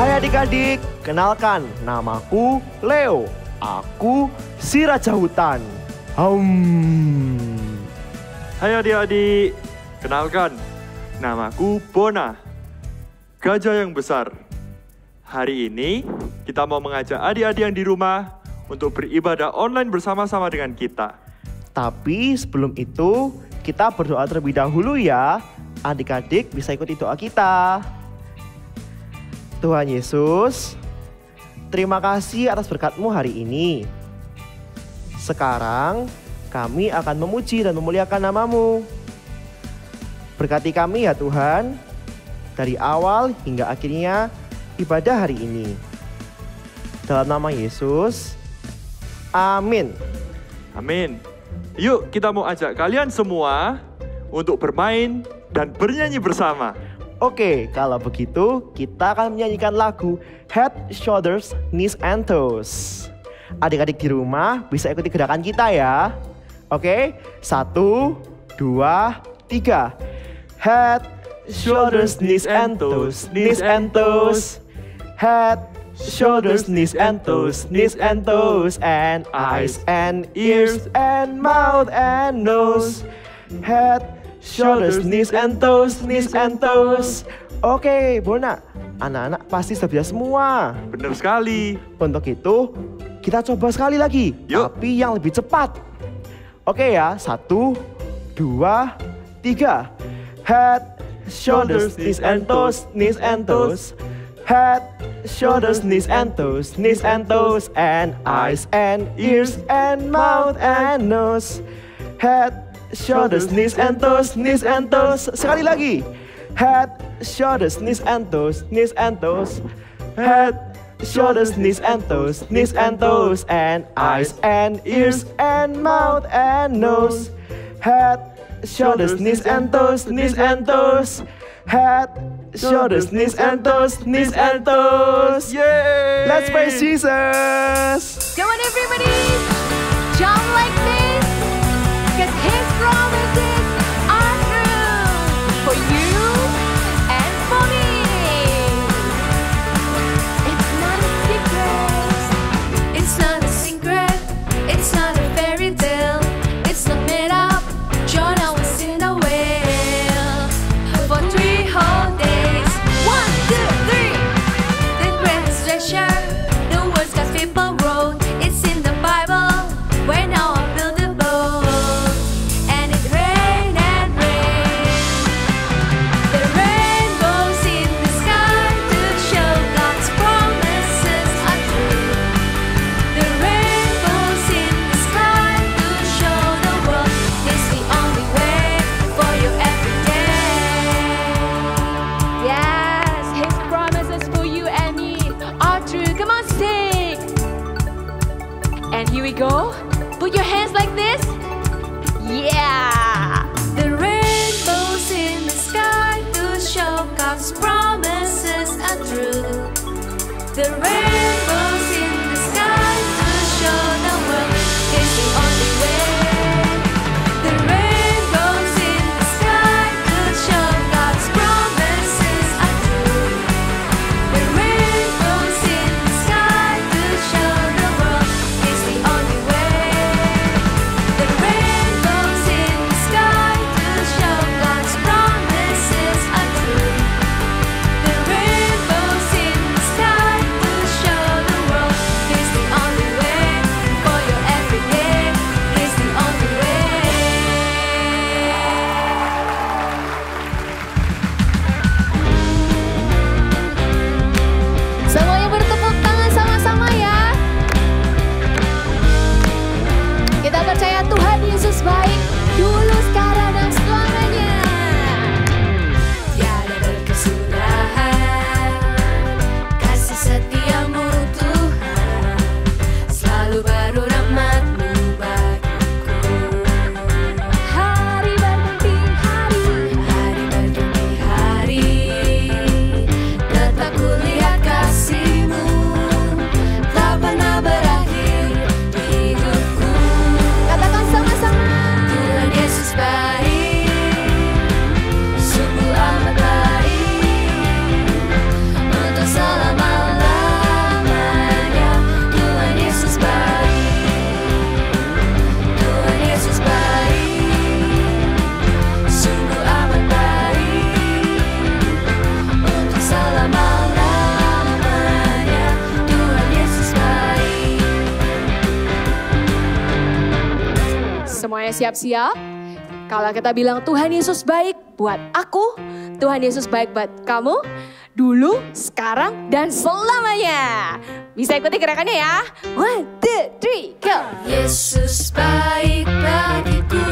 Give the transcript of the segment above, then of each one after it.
Hai adik-adik, kenalkan namaku Leo. Aku si Raja Hutan. Hai adik-adik, kenalkan namaku Bona, gajah yang besar. Hari ini kita mau mengajak adik-adik yang di rumah untuk beribadah online bersama-sama dengan kita. Tapi sebelum itu, kita berdoa terlebih dahulu ya. Adik-adik bisa ikuti doa kita. Tuhan Yesus, terima kasih atas berkat-Mu hari ini. Sekarang kami akan memuji dan memuliakan nama-Mu. Berkati kami ya Tuhan, dari awal hingga akhirnya ibadah hari ini. Dalam nama Yesus, amin. Amin. Yuk kita mau ajak kalian semua untuk bermain dan bernyanyi bersama. Oke, kalau begitu kita akan menyanyikan lagu Head, Shoulders, Knees, and Toes. Adik-adik di rumah bisa ikuti gerakan kita ya. Oke, 1, 2, 3. Head, shoulders, knees, and toes, knees, and toes. Head, shoulders, knees, and toes, knees, and toes. And eyes, and ears, and mouth, and nose. Head, shoulders, knees, and toes, knees, and toes. Oke, Bona, anak-anak pasti sudah bisa semua. Benar sekali. Untuk itu, kita coba sekali lagi. Yuk. Tapi yang lebih cepat. Oke ya, 1, 2, 3. Head, shoulders, knees, and toes, knees, and toes. Head, shoulders, knees, and toes, knees, and toes. And eyes, and ears, and mouth, and nose. Head, shoulders, knees, and toes, knees, and toes. Sekali lagi. Head, shoulders, knees, and toes, knees, and toes. Head, shoulders, knees, and toes, knees, and toes. And eyes, and ears, and mouth, and nose. Head, shoulders, knees, and toes, knees, and toes. Head, shoulders, knees, and toes, knees, and toes. Yay! Let's praise Jesus. Come on everybody, jump like this, 'cause His promises are true for you and for me. It's not a secret, it's not a secret, it's not a fairy tale, it's not made up. Jonah was in a whale for 3 whole days. 1, 2, 3. The greatest treasure, the words God's people wrote. It's in the Bible, where now I build a boat. And it rained and rained. The rainbows in the sky to show God's promises are true. The rainbows in the sky to show the world it's the only way for you every day. Yes, His promises for you and me are true. Come on, sing. And here we go. Put your hands like this. Yeah. The rainbows in the sky to show God's promises are true. The rainbows in the sky to show the world is the only way. The rainbows in the sky to show God's promises are true. The rainbows in the sky to show the world is the only way. The rainbows in the sky to show God's promises are true. The rainbows in the sky to show the world is the only way for your everyday. Is the only way. Semuanya bertepuk tangan sama-sama ya. Kita percaya Tuhan Yesus baik dulu, sekarang, dan selamanya. Tiada berkesudahan kasih setiamu Tuhan, selalu baru rahmat-Mu bagiku. Hari berganti hari, hari berganti hari, tetap kulihat kasih-Mu tak pernah berakhir di hidupku. Katakan sama-sama, Tuhan Yesus baik, sungguh amat baik, untuk selama Semuanya siap-siap? Kalau kita bilang Tuhan Yesus baik buat aku, Tuhan Yesus baik buat kamu, dulu, sekarang, dan selamanya. Bisa ikuti gerakannya ya. 1, 2, 3, go! Yesus baik bagiku,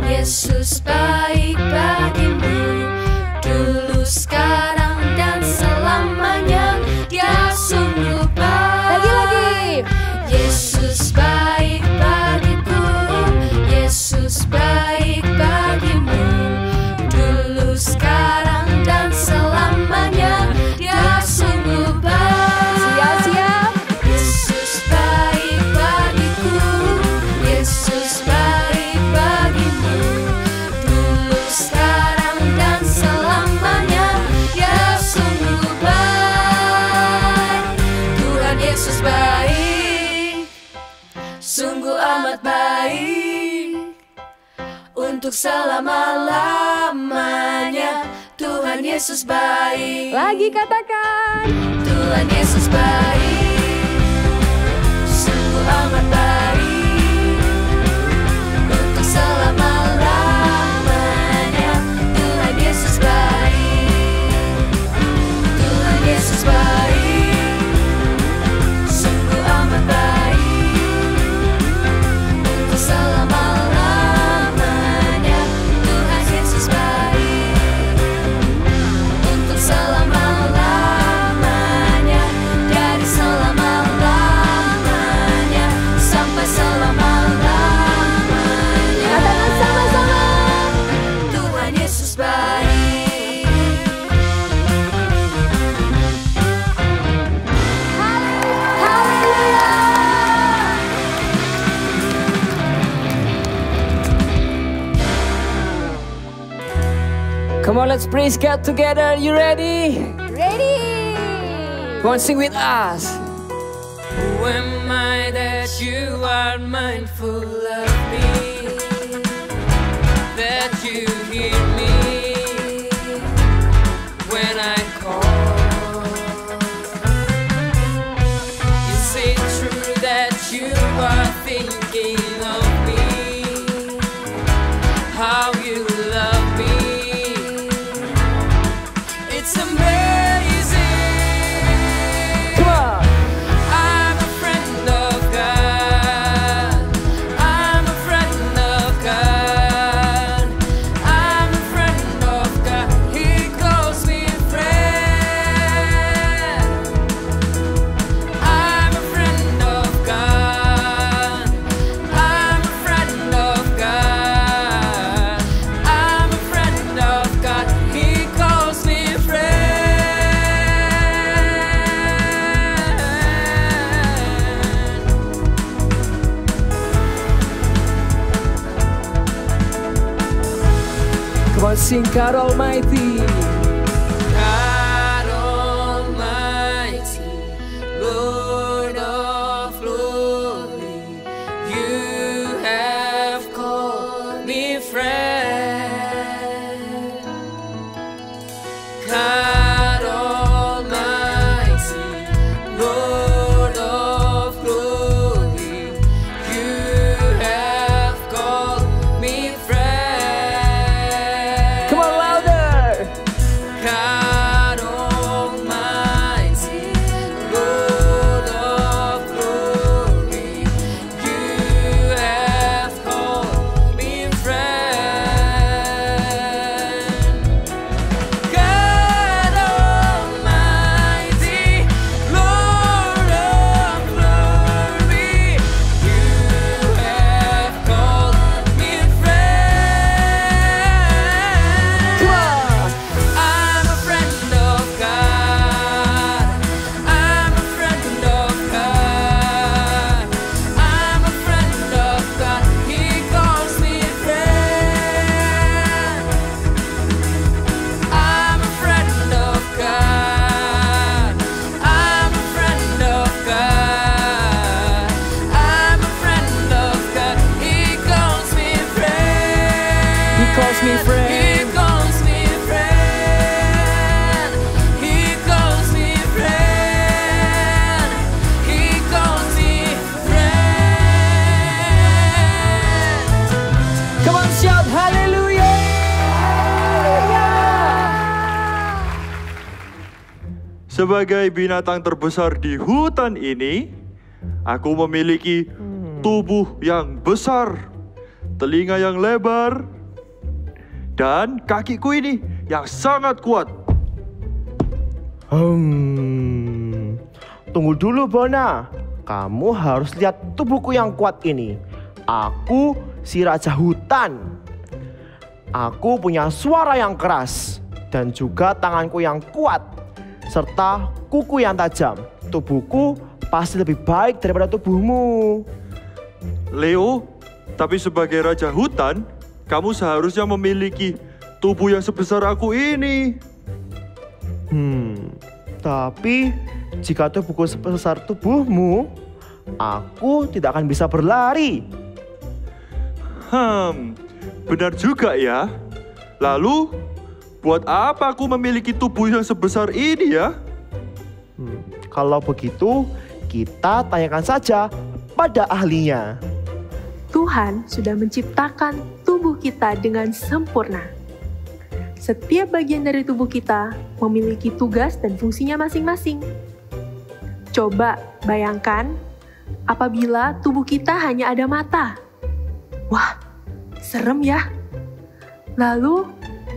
Yesus baik bagimu. Dulu, sekarang, dan selamanya, Dia sungguh baik. Lagi-lagi. Yesus baik bagiku, Yesus baik bagimu. Dulu, sekarang, dan selamanya, Dia sungguh baik. Siap-siap. Yesus baik bagiku, Yesus baik bagimu. Dulu, sekarang, dan selamanya, Dia sungguh baik. Tuhan Yesus baik, sungguh amat baik. Untuk selama-lamanya, Tuhan Yesus baik. Lagi katakan. Tuhan Yesus baik, sungguh amat baik. Untuk selama-lamanya, Tuhan Yesus baik. Tuhan Yesus baik, sungguh amat baik. Untuk selama-lamanya, Tuhan Yesus baik. Untuk selama-lamanya, dari selama-lamanya sampai selama-lamanya. Katakan sama-sama. Tuhan Yesus baik. Haleluya. Come on, let's praise God together. You ready? Ready. Come on, sing with us. Who am I that you are mindful of me? That you hear me when I call? Is it true that you are thinking of me? How you love me? It's amazing. Come on. I'm a friend of God. I'm a friend of God. I'm a friend of God. He calls me friend. I'm a friend of God. I'm a friend of God. I'm a friend of God. He calls me friend. Come on, sing God Almighty. God Almighty, Lord of glory, you have called me friend. God Almighty, Lord of glory, you have called me friend. Come on, louder. sebagai binatang terbesar di hutan ini, aku memiliki tubuh yang besar, telinga yang lebar, dan kakiku ini yang sangat kuat. Tunggu dulu Bona. Kamu harus lihat tubuhku yang kuat ini. Aku si raja hutan. Aku punya suara yang keras dan juga tanganku yang kuat serta kuku yang tajam. Tubuhku pasti lebih baik daripada tubuhmu. Leo, tapi sebagai raja hutan, kamu seharusnya memiliki tubuh yang sebesar aku ini. Tapi jika tubuhku sebesar tubuhmu, aku tidak akan bisa berlari. Benar juga ya. Lalu, buat apa aku memiliki tubuh yang sebesar ini ya? Kalau begitu, kita tanyakan saja pada ahlinya. Tuhan sudah menciptakan tubuh kita dengan sempurna. Setiap bagian dari tubuh kita memiliki tugas dan fungsinya masing-masing. Coba bayangkan apabila tubuh kita hanya ada mata. Wah, serem ya. Lalu,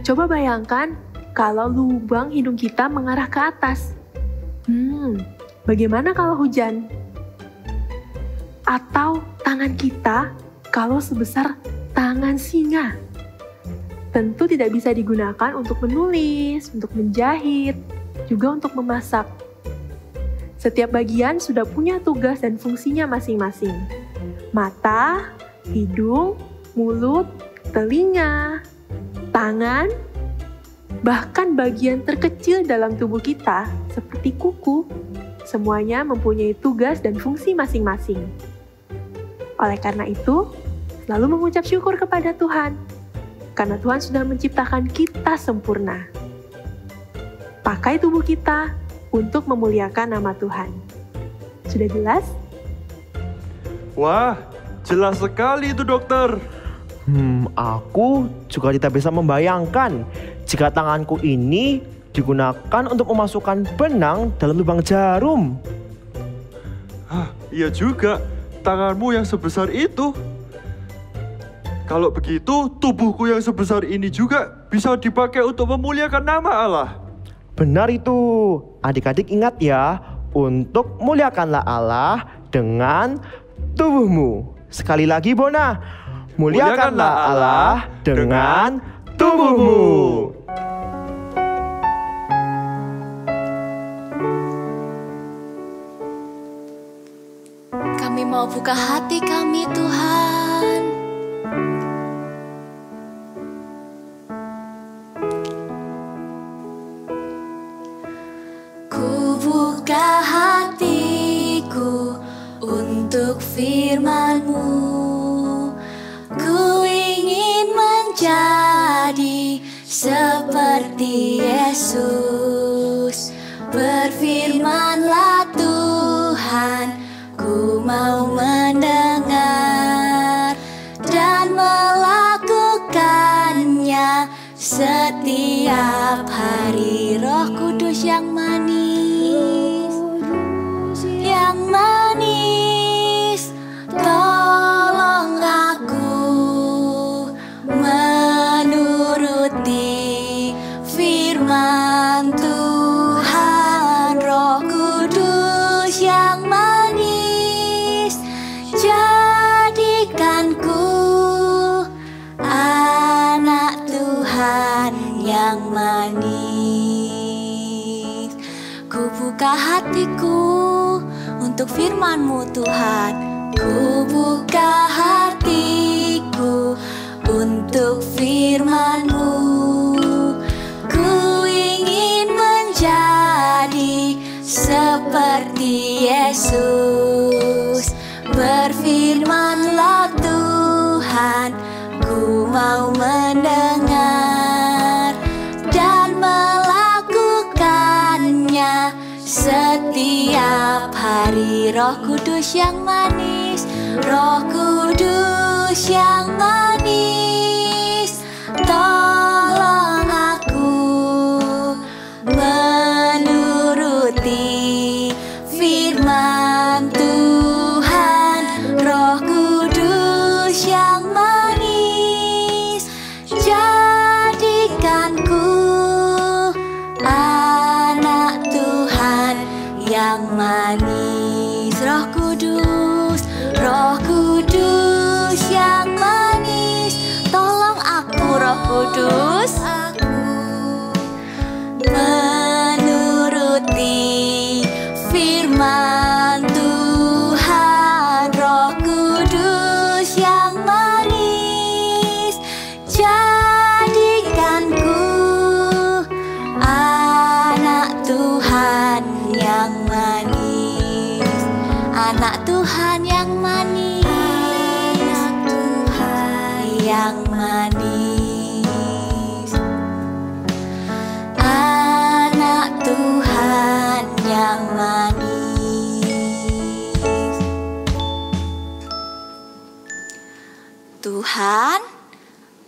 coba bayangkan kalau lubang hidung kita mengarah ke atas. Bagaimana kalau hujan? Atau tangan kita kalau sebesar tangan singa? Tentu tidak bisa digunakan untuk menulis, untuk menjahit, juga untuk memasak. Setiap bagian sudah punya tugas dan fungsinya masing-masing. Mata, hidung, mulut, telinga, tangan, bahkan bagian terkecil dalam tubuh kita seperti kuku, semuanya mempunyai tugas dan fungsi masing-masing. Oleh karena itu, selalu mengucap syukur kepada Tuhan, karena Tuhan sudah menciptakan kita sempurna. Pakai tubuh kita untuk memuliakan nama Tuhan. Sudah jelas? Wah, jelas sekali itu dokter. Aku juga tidak bisa membayangkan jika tanganku ini digunakan untuk memasukkan benang dalam lubang jarum. Iya juga, tanganmu yang sebesar itu. Kalau begitu, tubuhku yang sebesar ini juga bisa dipakai untuk memuliakan nama Allah. Benar itu. Adik-adik ingat ya, untuk muliakanlah Allah dengan tubuhmu. Sekali lagi Bona, muliakanlah Allah dengan tubuhmu. Kami mau buka hati kami Tuhan. Ku buka hatiku untuk firman-Mu. Ku ingin menjadi seperti Yesus. Berfirmanlah Tuhan, ku mau mendengar dan melakukannya setiap hari. Roh Kudus yang manis, yang manis, tolong aku menuruti firman Tuhan. Roh Kudus yang manis, jadikanku anak Tuhan yang manis. Ku buka hatiku untuk firman-Mu Tuhan. Ku buka hatiku untuk firman-Mu. Ku ingin menjadi seperti Yesus. Berfirmanlah Tuhan, ku mau mendengar dan melakukannya setiap hari. Roh Kudus yang manis, Roh Kudus yang manis, tolong aku menuruti Tuhan,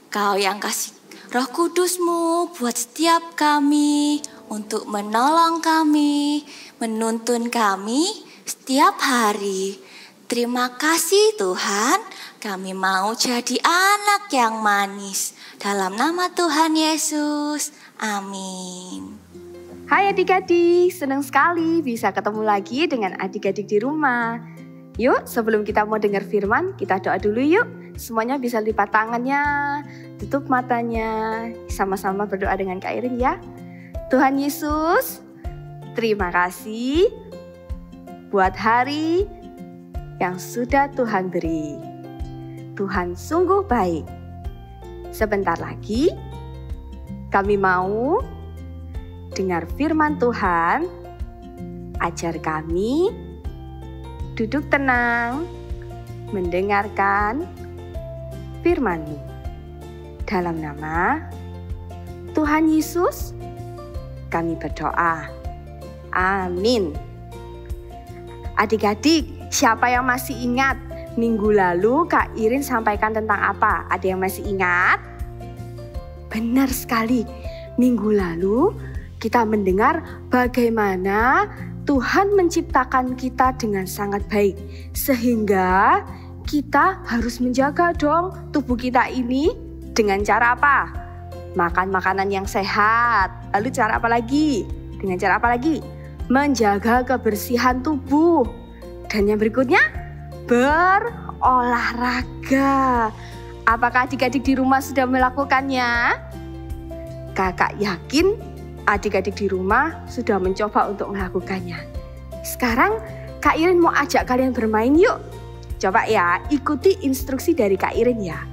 Kau yang kasih Roh Kudus-Mu buat setiap kami, untuk menolong kami, menuntun kami setiap hari. Terima kasih Tuhan, kami mau jadi anak yang manis. Dalam nama Tuhan Yesus, amin. Hai adik-adik, senang sekali bisa ketemu lagi dengan adik-adik di rumah. Yuk, sebelum kita mau dengar firman, kita doa dulu yuk. Semuanya bisa lipat tangannya, tutup matanya, sama-sama berdoa dengan Kak Irin ya. Tuhan Yesus, terima kasih buat hari yang sudah Tuhan beri. Tuhan sungguh baik. Sebentar lagi kami mau dengar firman Tuhan. Ajar kami duduk tenang, mendengarkan firman-Mu. Dalam nama Tuhan Yesus, kami berdoa. Amin. Adik-adik, siapa yang masih ingat minggu lalu Kak Irin sampaikan tentang apa? Ada yang masih ingat? Benar sekali. Minggu lalu kita mendengar bagaimana Tuhan menciptakan kita dengan sangat baik. Sehingga kita harus menjaga dong tubuh kita ini dengan cara apa? Makan makanan yang sehat. Lalu cara apa lagi? Dengan cara apa lagi? Menjaga kebersihan tubuh. Dan yang berikutnya, berolahraga. Apakah adik-adik di rumah sudah melakukannya? Kakak yakin adik-adik di rumah sudah mencoba untuk melakukannya. Sekarang Kak Irin mau ajak kalian bermain yuk. Coba ya, ikuti instruksi dari Kak Irin ya.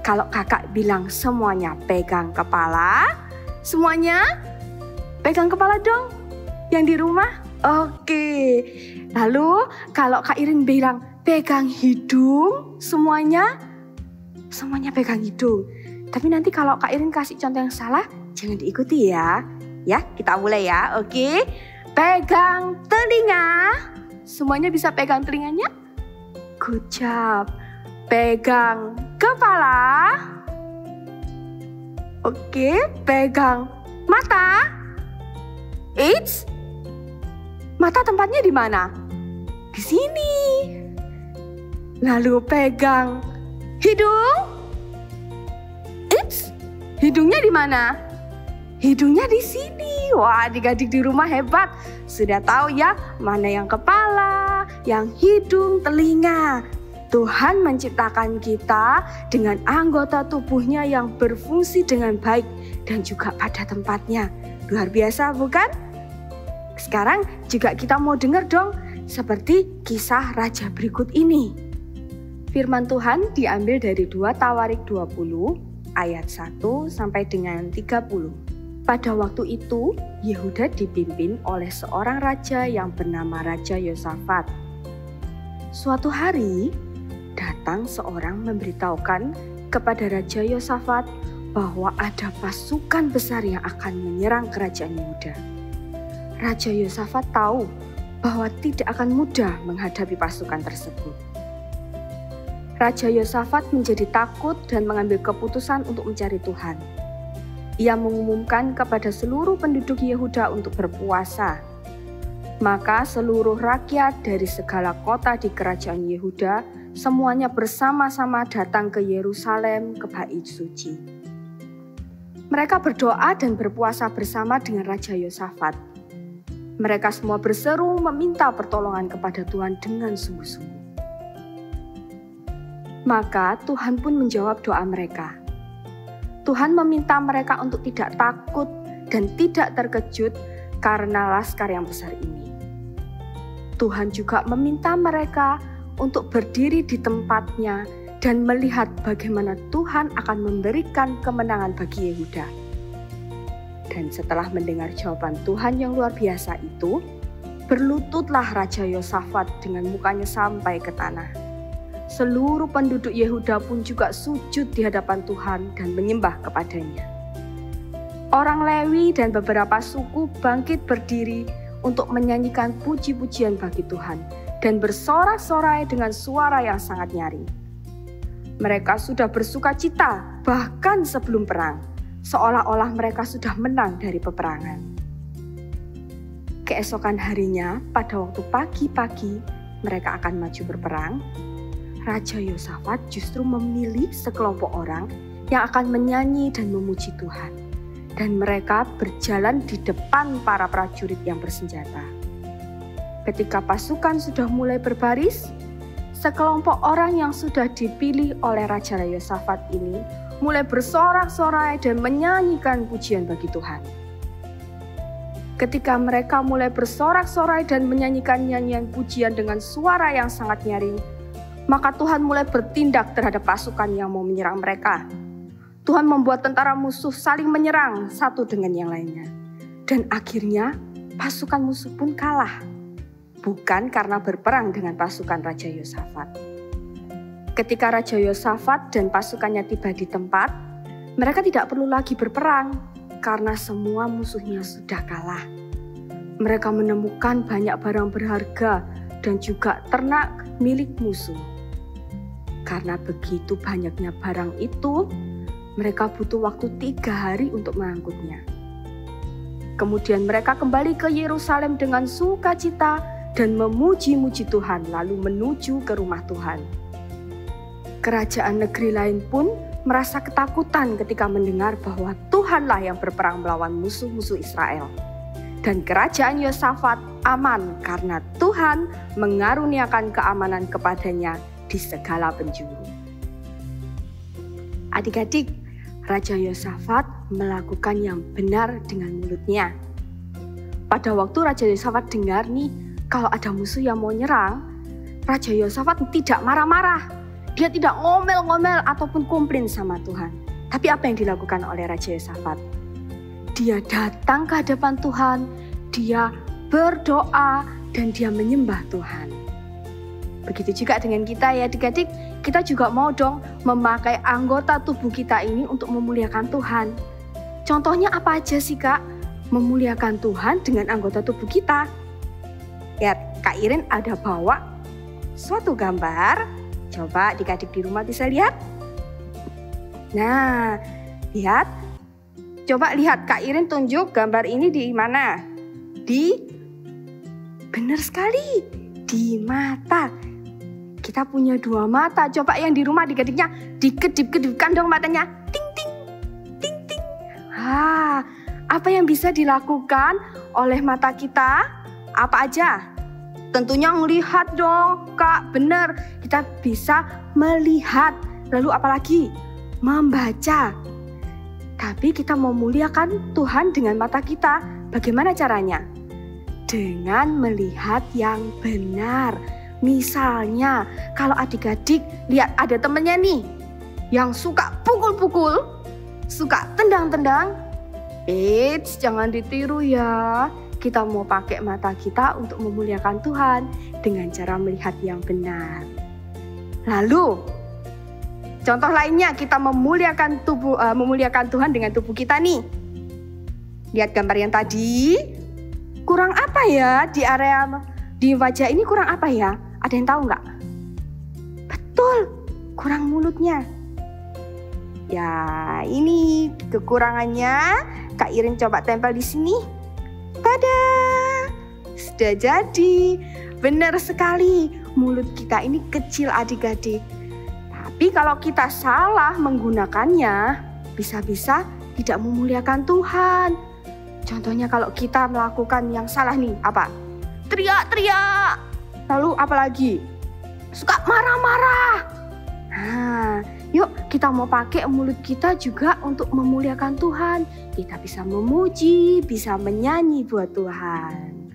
Kalau kakak bilang semuanya pegang kepala, semuanya pegang kepala dong yang di rumah. Oke. Lalu kalau Kak Irin bilang pegang hidung, semuanya pegang hidung. Tapi nanti kalau Kak Irin kasih contoh yang salah, jangan diikuti ya. Ya, kita mulai ya. Oke. Pegang telinga. Semuanya bisa pegang telinganya? Good job. Pegang kepala. Oke, pegang mata. Eits. Mata tempatnya di mana? Di sini. Lalu pegang hidung. Eits. Hidungnya di mana? Hidungnya di sini. Wah, adik-adik di rumah hebat. Sudah tahu ya mana yang kepala, yang hidung, telinga. Tuhan menciptakan kita dengan anggota tubuhnya yang berfungsi dengan baik dan juga pada tempatnya. Luar biasa bukan? Sekarang juga kita mau dengar dong seperti kisah raja berikut ini. Firman Tuhan diambil dari 2 Tawarik 20 ayat 1 sampai dengan 30. Pada waktu itu, Yehuda dipimpin oleh seorang raja yang bernama Raja Yosafat. Suatu hari, datang seorang memberitahukan kepada Raja Yosafat bahwa ada pasukan besar yang akan menyerang kerajaan Yehuda. Raja Yosafat tahu bahwa tidak akan mudah menghadapi pasukan tersebut. Raja Yosafat menjadi takut dan mengambil keputusan untuk mencari Tuhan. Ia mengumumkan kepada seluruh penduduk Yehuda untuk berpuasa. Maka seluruh rakyat dari segala kota di kerajaan Yehuda semuanya bersama-sama datang ke Yerusalem ke Bait Suci. Mereka berdoa dan berpuasa bersama dengan Raja Yosafat. Mereka semua berseru meminta pertolongan kepada Tuhan dengan sungguh-sungguh. Maka Tuhan pun menjawab doa mereka. Tuhan meminta mereka untuk tidak takut dan tidak terkejut karena laskar yang besar ini. Tuhan juga meminta mereka untuk berdiri di tempatnya dan melihat bagaimana Tuhan akan memberikan kemenangan bagi Yehuda. Dan setelah mendengar jawaban Tuhan yang luar biasa itu, berlututlah Raja Yosafat dengan mukanya sampai ke tanah. Seluruh penduduk Yehuda pun juga sujud di hadapan Tuhan dan menyembah kepadanya. Orang Lewi dan beberapa suku bangkit berdiri untuk menyanyikan puji-pujian bagi Tuhan dan bersorak-sorai dengan suara yang sangat nyaring. Mereka sudah bersuka cita bahkan sebelum perang, seolah-olah mereka sudah menang dari peperangan. Keesokan harinya, pada waktu pagi-pagi mereka akan maju berperang, Raja Yosafat justru memilih sekelompok orang yang akan menyanyi dan memuji Tuhan. Dan mereka berjalan di depan para prajurit yang bersenjata. Ketika pasukan sudah mulai berbaris, sekelompok orang yang sudah dipilih oleh Raja Yosafat ini mulai bersorak-sorai dan menyanyikan pujian bagi Tuhan. Ketika mereka mulai bersorak-sorai dan menyanyikan nyanyian pujian dengan suara yang sangat nyaring, maka Tuhan mulai bertindak terhadap pasukan yang mau menyerang mereka. Tuhan membuat tentara musuh saling menyerang satu dengan yang lainnya. Dan akhirnya pasukan musuh pun kalah. Bukan karena berperang dengan pasukan Raja Yosafat. Ketika Raja Yosafat dan pasukannya tiba di tempat, mereka tidak perlu lagi berperang karena semua musuhnya sudah kalah. Mereka menemukan banyak barang berharga dan juga ternak milik musuh. Karena begitu banyaknya barang itu, mereka butuh waktu 3 hari untuk mengangkutnya. Kemudian mereka kembali ke Yerusalem dengan sukacita dan memuji-muji Tuhan, lalu menuju ke rumah Tuhan. Kerajaan negeri lain pun merasa ketakutan ketika mendengar bahwa Tuhanlah yang berperang melawan musuh-musuh Israel. Dan kerajaan Yosafat aman karena Tuhan mengaruniakan keamanan kepadanya di segala penjuru. Adik-adik, Raja Yosafat melakukan yang benar dengan mulutnya. Pada waktu Raja Yosafat dengar nih, kalau ada musuh yang mau nyerang, Raja Yosafat tidak marah-marah. Dia tidak ngomel-ngomel ataupun komplain sama Tuhan. Tapi apa yang dilakukan oleh Raja Yosafat? Dia datang ke hadapan Tuhan, dia berdoa, dan dia menyembah Tuhan. Begitu juga dengan kita ya adik-adik, kita juga mau dong memakai anggota tubuh kita ini untuk memuliakan Tuhan. Contohnya apa aja sih Kak? Memuliakan Tuhan dengan anggota tubuh kita. Lihat, Kak Irin ada bawa suatu gambar. Coba adik-adik di rumah bisa lihat. Nah, lihat. Coba lihat, Kak Irin tunjuk gambar ini di mana? Benar sekali, di mata. Kita punya 2 mata. Coba yang di rumah adik-adiknya dikedip-kedipkan dong matanya. Ting, ting, ting, ting. Apa yang bisa dilakukan oleh mata kita? Apa aja? Tentunya melihat dong, Kak. Benar, kita bisa melihat. Lalu apalagi? Membaca. Tapi kita memuliakan Tuhan dengan mata kita. Bagaimana caranya? Dengan melihat yang benar. Misalnya, kalau adik-adik lihat ada temennya nih yang suka pukul-pukul, suka tendang-tendang. Jangan ditiru ya. Kita mau pakai mata kita untuk memuliakan Tuhan dengan cara melihat yang benar. Lalu, contoh lainnya kita memuliakan Tuhan dengan tubuh kita nih. Lihat gambar yang tadi. Kurang apa ya di wajah ini kurang apa ya? Ada yang tahu nggak? Betul, kurang mulutnya. Ya, ini kekurangannya. Kak Irin coba tempel di sini. Tada! Sudah jadi. Benar sekali, mulut kita ini kecil adik-adik. Tapi kalau kita salah menggunakannya, bisa-bisa tidak memuliakan Tuhan. Contohnya kalau kita melakukan yang salah nih, apa? Teriak-teriak. Lalu apalagi? Suka marah-marah. Yuk kita mau pakai mulut kita juga untuk memuliakan Tuhan. Kita bisa memuji, bisa menyanyi buat Tuhan.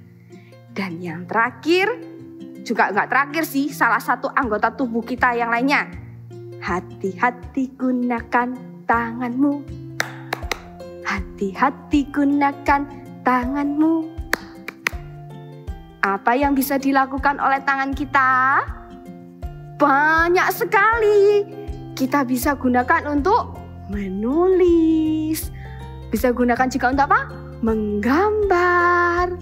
Dan yang terakhir, juga nggak terakhir sih, salah satu anggota tubuh kita yang lainnya. Hati-hati gunakan tanganmu. Hati-hati gunakan tanganmu. Apa yang bisa dilakukan oleh tangan kita? Banyak sekali. Kita bisa gunakan untuk menulis. Bisa gunakan juga untuk apa? Menggambar.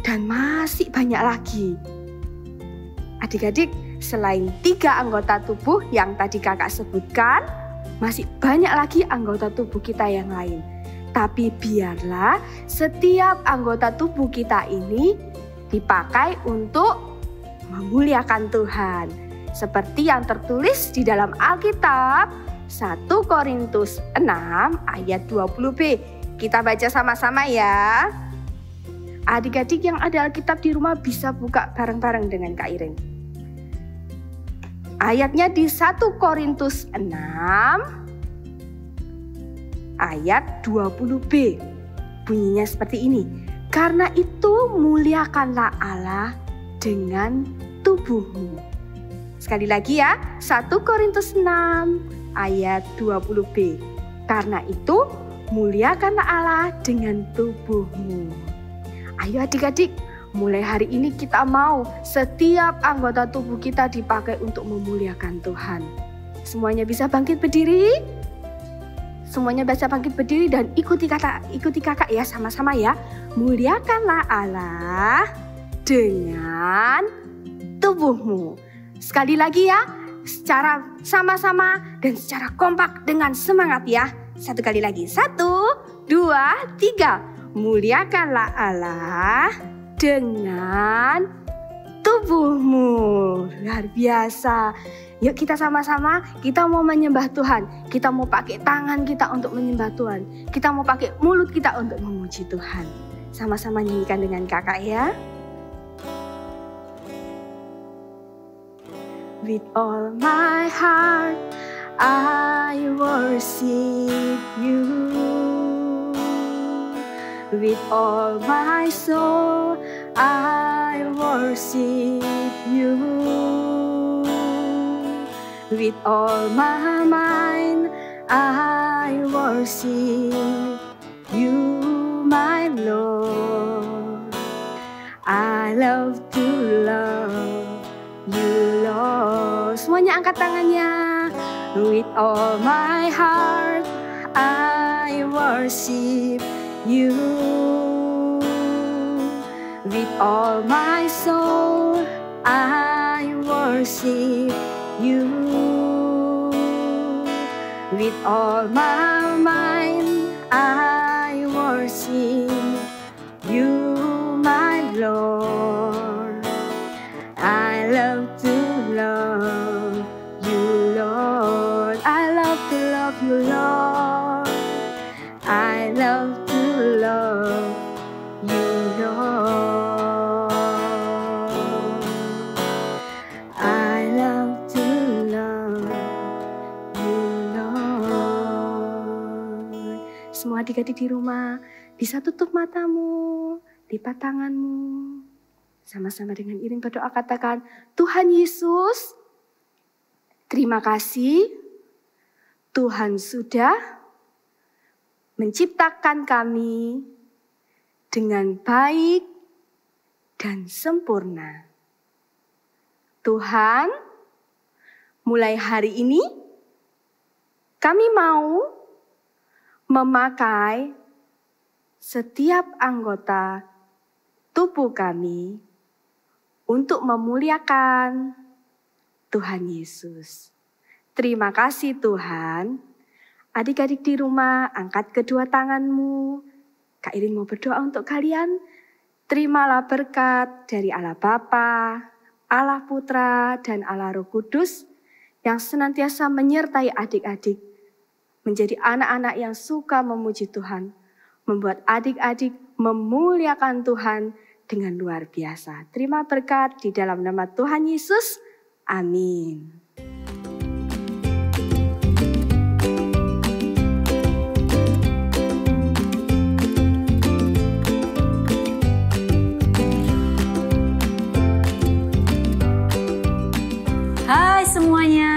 Dan masih banyak lagi. Adik-adik, Selain 3 anggota tubuh yang tadi kakak sebutkan, masih banyak lagi anggota tubuh kita yang lain. Tapi biarlah setiap anggota tubuh kita ini dipakai untuk memuliakan Tuhan. Seperti yang tertulis di dalam Alkitab 1 Korintus 6 ayat 20b. Kita baca sama-sama ya. Adik-adik yang ada Alkitab di rumah bisa buka bareng-bareng dengan Kak Irin. Ayatnya di 1 Korintus 6 ayat 20b. Bunyinya seperti ini. Karena itu muliakanlah Allah dengan tubuhmu. Sekali lagi ya, 1 Korintus 6 ayat 20b. Karena itu muliakanlah Allah dengan tubuhmu. Ayo adik-adik, mulai hari ini kita mau setiap anggota tubuh kita dipakai untuk memuliakan Tuhan. Semuanya bisa bangkit berdiri? Semuanya bisa bangkit berdiri dan ikuti kakak ya sama-sama ya. Muliakanlah Allah dengan tubuhmu. Sekali lagi ya, secara sama-sama dan secara kompak dengan semangat ya. Satu kali lagi, 1, 2, 3. Muliakanlah Allah dengan tubuhmu. Luar biasa. Yuk kita sama-sama, kita mau menyembah Tuhan. Kita mau pakai tangan kita untuk menyembah Tuhan. Kita mau pakai mulut kita untuk memuji Tuhan. Sama-sama nyanyikan dengan kakak ya. With all my heart, I worship you. With all my soul, I worship you. With all my mind, I worship you, my Lord. I love to love you, Lord. Semuanya angkat tangannya. With all my heart, I worship you. With all my soul, I worship you. With all my mind, I worship you, my Lord. I love to love you, Lord. I love to love you, Lord. I love to love you, Lord. I love to love you, Lord. Semua adik-adik di rumah bisa tutup matamu, lipat tanganmu. Sama-sama dengan Iring berdoa katakan, Tuhan Yesus, terima kasih Tuhan sudah menciptakan kami dengan baik dan sempurna. Tuhan, mulai hari ini kami mau memakai setiap anggota tubuh kami untuk memuliakan Tuhan Yesus. Terima kasih Tuhan. Adik-adik di rumah, angkat kedua tanganmu. Kak Irin mau berdoa untuk kalian. Terimalah berkat dari Allah Bapa, Allah Putra, dan Allah Roh Kudus yang senantiasa menyertai adik-adik menjadi anak-anak yang suka memuji Tuhan, membuat adik-adik memuliakan Tuhan dengan luar biasa. Terima berkat di dalam nama Tuhan Yesus. Amin. Hai semuanya,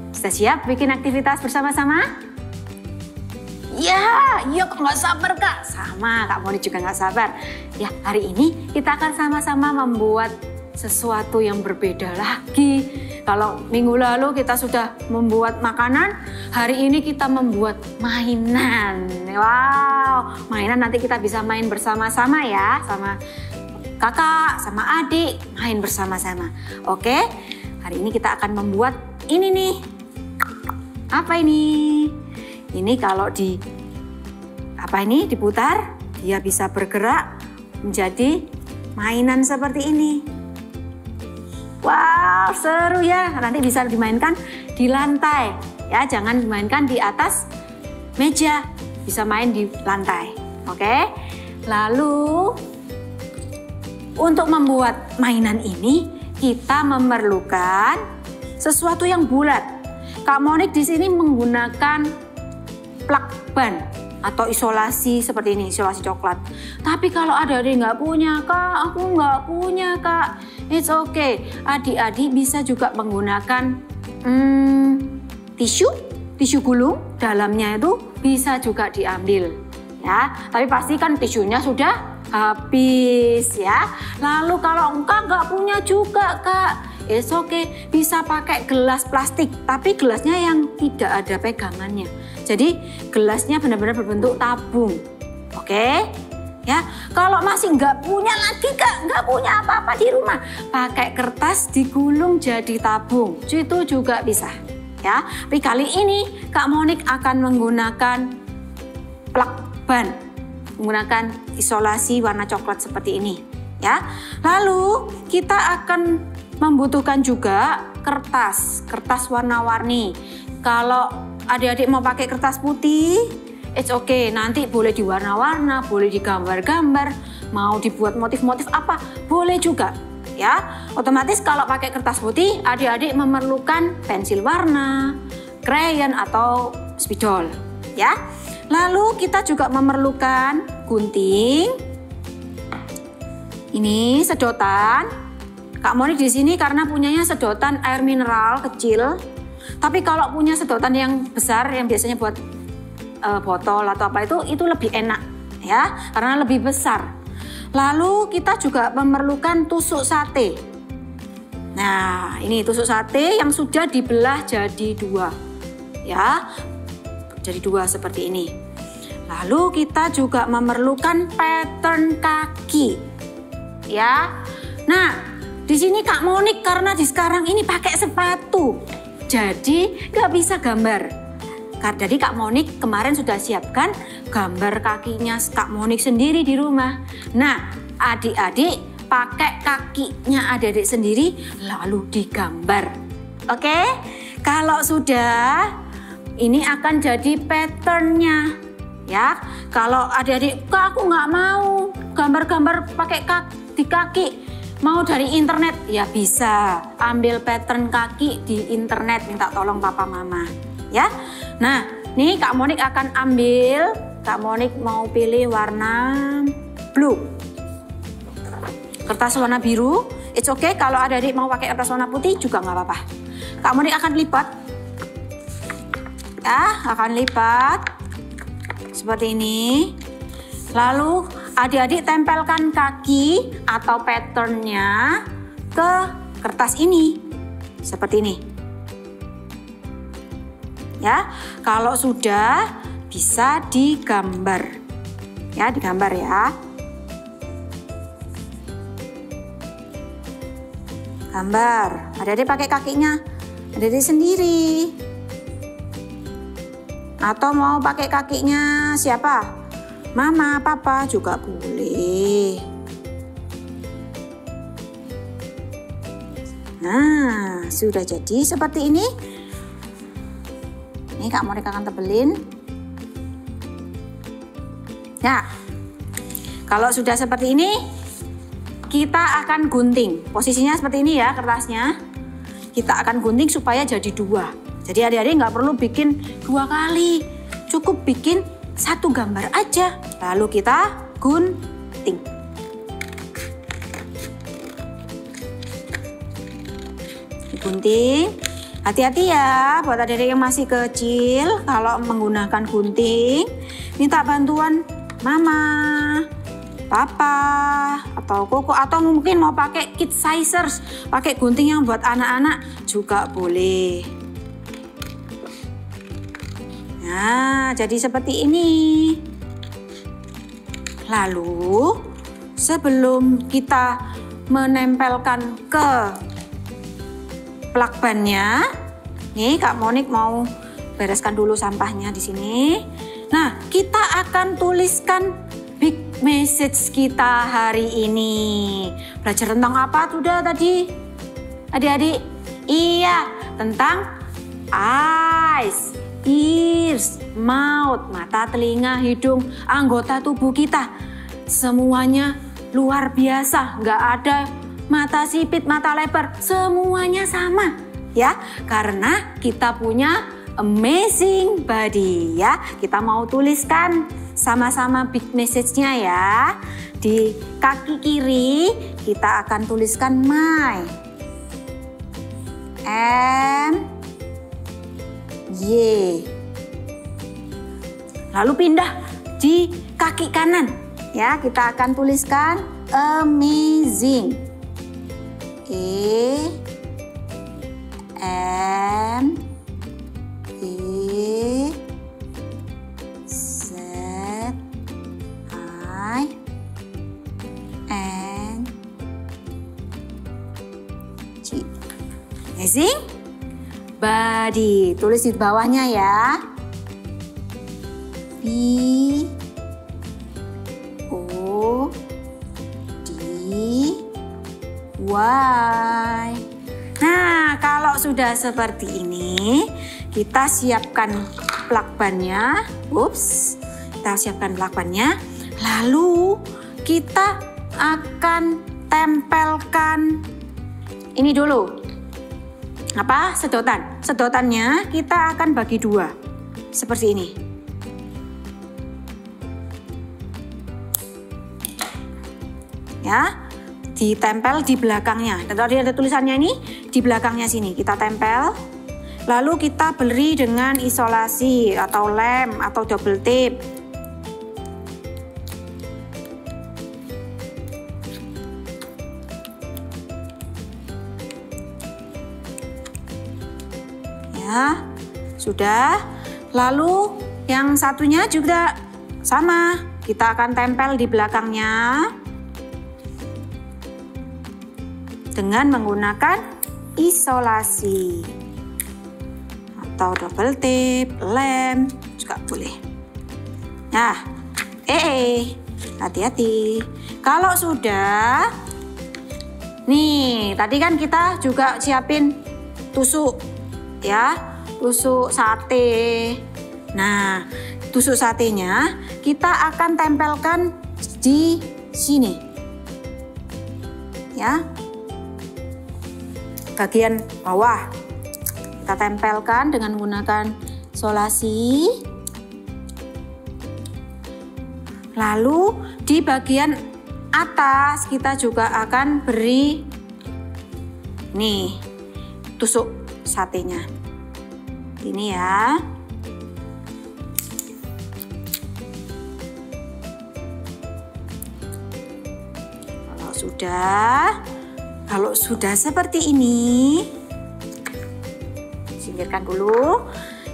sudah siap bikin aktivitas bersama-sama? Ya, yuk nggak sabar Kak. Sama, Kak Moni juga nggak sabar. Ya, hari ini kita akan sama-sama membuat sesuatu yang berbeda lagi. Kalau minggu lalu kita sudah membuat makanan, hari ini kita membuat mainan. Wow, mainan nanti kita bisa main bersama-sama ya, sama kakak sama adik main bersama-sama. Oke, hari ini kita akan membuat ini nih. Apa ini? Ini kalau diputar, dia bisa bergerak menjadi mainan seperti ini. Wow, seru ya. Nanti bisa dimainkan di lantai. Ya, jangan dimainkan di atas meja. Bisa main di lantai. Oke. Lalu untuk membuat mainan ini kita memerlukan sesuatu yang bulat. Kak Monik di sini menggunakan plakban atau isolasi seperti ini, isolasi coklat. Tapi kalau adik-adik nggak punya, Kak, aku nggak punya, Kak. It's okay. Adik-adik bisa juga menggunakan tisu gulung, dalamnya itu bisa juga diambil. Ya, tapi pastikan tisunya sudah habis ya. Lalu kalau engkau nggak punya juga, Kak, it's okay, bisa pakai gelas plastik, tapi gelasnya yang tidak ada pegangannya. Jadi gelasnya benar-benar berbentuk tabung. Oke? Ya, kalau masih nggak punya lagi, Kak, nggak punya apa-apa di rumah, pakai kertas digulung jadi tabung, itu juga bisa. Ya, tapi kali ini Kak Monik akan menggunakan plakban, menggunakan isolasi warna coklat seperti ini. Ya, lalu kita akan membutuhkan juga kertas warna-warni. Kalau adik-adik mau pakai kertas putih, it's okay, nanti boleh diwarna-warna, boleh digambar-gambar, mau dibuat motif-motif apa, boleh juga. Ya, otomatis kalau pakai kertas putih, adik-adik memerlukan pensil warna, krayon atau spidol. Ya, lalu kita juga memerlukan gunting. Ini sedotan. Kak Monik di sini karena punyanya sedotan air mineral kecil. Tapi kalau punya sedotan yang besar, yang biasanya buat botol atau apa itu lebih enak ya, karena lebih besar. Lalu kita juga memerlukan tusuk sate. Nah, ini tusuk sate yang sudah dibelah jadi dua. Ya, jadi dua seperti ini. Lalu kita juga memerlukan pattern kaki. Ya. Nah, di sini Kak Monik karena di sekarang ini pakai sepatu, jadi nggak bisa gambar. Jadi Kak Monik kemarin sudah siapkan gambar kakinya Kak Monik sendiri di rumah. Nah, adik-adik pakai kakinya adik-adik sendiri lalu digambar. Oke? Kalau sudah, ini akan jadi patternnya. Ya, kalau adik-adik, Kak, aku nggak mau gambar-gambar pakai di kaki. Mau dari internet, ya bisa. Ambil pattern kaki di internet, minta tolong papa mama. Ya, nah, nih Kak Monik akan ambil. Kak Monik mau pilih warna blue. Kertas warna biru, it's okay. Kalau adik-adik mau pakai kertas warna putih juga nggak apa-apa. Kak Monik akan lipat. Ya, akan lipat seperti ini. Lalu adik-adik tempelkan kaki atau patternnya ke kertas ini. Seperti ini. Ya, kalau sudah bisa digambar. Ya, digambar ya. Gambar. Adik-adik pakai kakinya adik-adik sendiri. Atau mau pakai kakinya siapa? Mama, papa juga boleh. Nah, sudah jadi seperti ini. Ini Kak Monik akan tebelin. Nah, kalau sudah seperti ini, kita akan gunting. Posisinya seperti ini ya kertasnya. Kita akan gunting supaya jadi dua. Jadi adik-adik nggak perlu bikin dua kali. Cukup bikin satu gambar aja. Lalu kita gunting. Gunting. Hati-hati ya buat adik-adik yang masih kecil. Kalau menggunakan gunting, minta bantuan mama, papa, atau koko, atau mungkin mau pakai kid sizers, pakai gunting yang buat anak-anak juga boleh. Nah, jadi seperti ini. Lalu sebelum kita menempelkan ke plakbannya, nih Kak Monik mau bereskan dulu sampahnya di sini. Nah, kita akan tuliskan big message kita hari ini. Belajar tentang apa sudah tadi? Adik-adik? Iya, tentang eyes, ears, mouth, mata, telinga, hidung, anggota tubuh kita. Semuanya luar biasa, nggak ada mata sipit, mata lebar, semuanya sama ya. Karena kita punya amazing body ya. Kita mau tuliskan sama-sama big message-nya ya. Di kaki kiri kita akan tuliskan my, M, Y. Lalu pindah di kaki kanan ya, kita akan tuliskan amazing, E, M, E, Z, I, N, G. Amazing body. Tulis di bawahnya ya. B, O, D, Y. Nah, kalau sudah seperti ini, kita siapkan plakbannya. Ups, kita siapkan plakbannya. Lalu kita akan tempelkan ini dulu. Apa? Sedotan. Sedotannya kita akan bagi dua. Seperti ini. Ya, ditempel di belakangnya. Tadi ada tulisannya ini, di belakangnya sini kita tempel. Lalu kita beri dengan isolasi atau lem atau double tape. Ya, sudah. Lalu yang satunya juga sama. Kita akan tempel di belakangnya dengan menggunakan isolasi atau double tape, lem juga boleh. Nah, hati-hati. Kalau sudah, nih tadi kan kita juga siapin tusuk, ya, tusuk sate. Nah, tusuk satenya kita akan tempelkan di sini, ya. Bagian bawah kita tempelkan dengan menggunakan isolasi. Lalu di bagian atas kita juga akan beri nih tusuk satenya. Ini ya. Kalau sudah seperti ini, singkirkan dulu.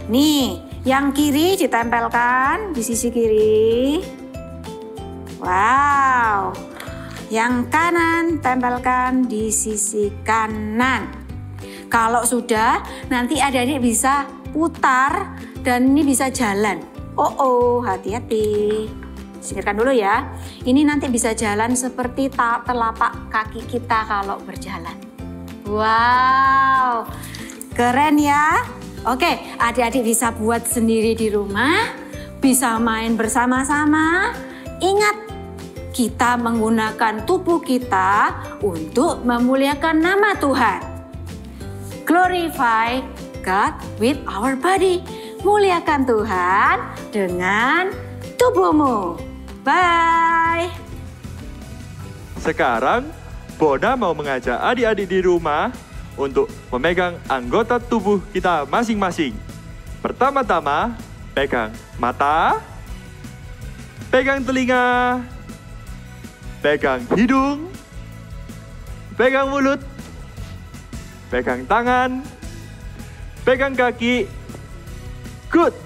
Nih, yang kiri ditempelkan di sisi kiri. Wow. Yang kanan tempelkan di sisi kanan. Kalau sudah, nanti adik-adik bisa putar dan ini bisa jalan. Oh, hati-hati. Singkirkan dulu ya. Ini nanti bisa jalan seperti telapak kaki kita kalau berjalan. Wow, keren ya. Oke, adik-adik bisa buat sendiri di rumah, bisa main bersama-sama. Ingat, kita menggunakan tubuh kita untuk memuliakan nama Tuhan. Glorify God with our body. Muliakan Tuhan dengan tubuhmu. Bye. Sekarang, Bona mau mengajak adik-adik di rumah untuk memegang anggota tubuh kita masing-masing. Pertama-tama, pegang mata, pegang telinga, pegang hidung, pegang mulut, pegang tangan, pegang kaki. Good.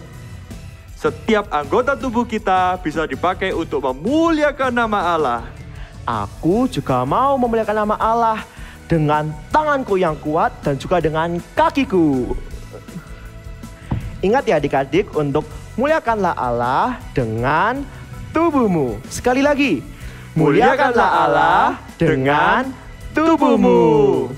Setiap anggota tubuh kita bisa dipakai untuk memuliakan nama Allah. Aku juga mau memuliakan nama Allah dengan tanganku yang kuat dan juga dengan kakiku. Ingat ya adik-adik, untuk muliakanlah Allah dengan tubuhmu. Sekali lagi, muliakanlah Allah dengan tubuhmu.